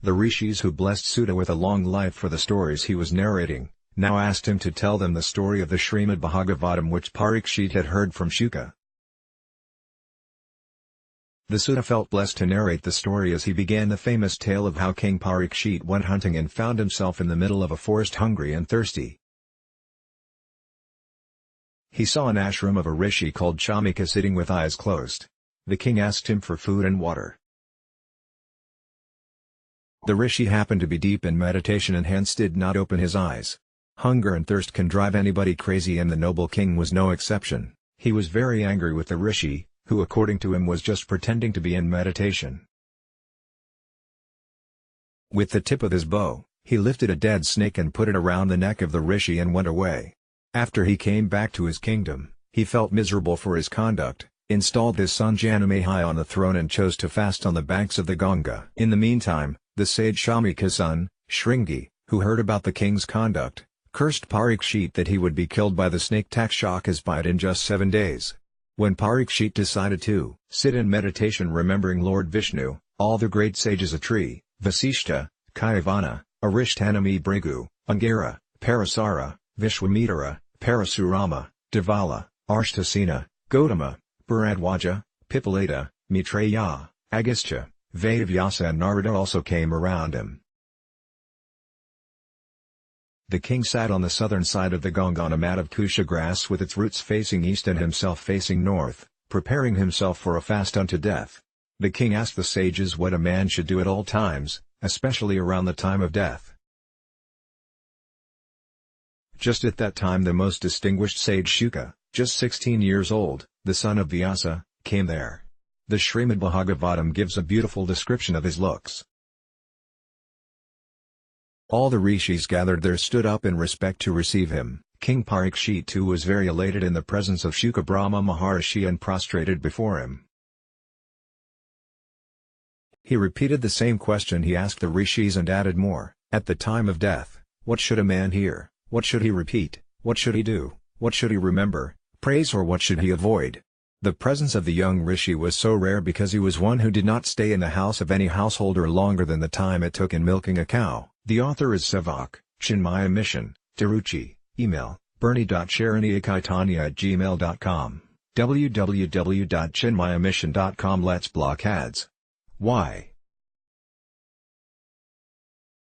The rishis who blessed Suta with a long life for the stories he was narrating, now asked him to tell them the story of the Srimad Bhagavatam which Parikshit had heard from Shuka. The Suta felt blessed to narrate the story as he began the famous tale of how King Parikshit went hunting and found himself in the middle of a forest hungry and thirsty. He saw an ashram of a rishi called Chamika sitting with eyes closed. The king asked him for food and water. The rishi happened to be deep in meditation and hence did not open his eyes. Hunger and thirst can drive anybody crazy, and the noble king was no exception. He was very angry with the rishi, who according to him was just pretending to be in meditation. With the tip of his bow, he lifted a dead snake and put it around the neck of the rishi and went away. After he came back to his kingdom, he felt miserable for his conduct, installed his son Janamehai on the throne and chose to fast on the banks of the Ganga. In the meantime, the sage Shamika's son, Shringi, who heard about the king's conduct, cursed Parikshit that he would be killed by the snake Takshaka's bite in just 7 days. When Parikshit decided to sit in meditation remembering Lord Vishnu, all the great sages Atri, Vasishta, Kayavana, Arishtanami Brigu, Angara, Parasara, Vishwamitra, Parasurama, Devala, Arshtasena, Gautama, Bharadwaja, Pipalata, Maitreya, Agastya, Vedavyasa and Narada also came around him. The king sat on the southern side of the Ganga on a mat of kusha grass with its roots facing east and himself facing north, preparing himself for a fast unto death. The king asked the sages what a man should do at all times, especially around the time of death. Just at that time the most distinguished sage Shuka, just 16 years old, the son of Vyasa, came there. The Srimad Bhagavatam gives a beautiful description of his looks. All the rishis gathered there stood up in respect to receive him. King Parikshit too was very elated in the presence of Shuka Brahma Maharishi and prostrated before him. He repeated the same question he asked the rishis and added more. At the time of death, what should a man hear? What should he repeat? What should he do? What should he remember, praise, or what should he avoid? The presence of the young rishi was so rare because he was one who did not stay in the house of any householder longer than the time it took in milking a cow. The author is Sevak, Chinmaya Mission, Tiruchi, email, bernie.sharaniyakaitanya@gmail.com, www.chinmayamission.com. Let's block ads. Why?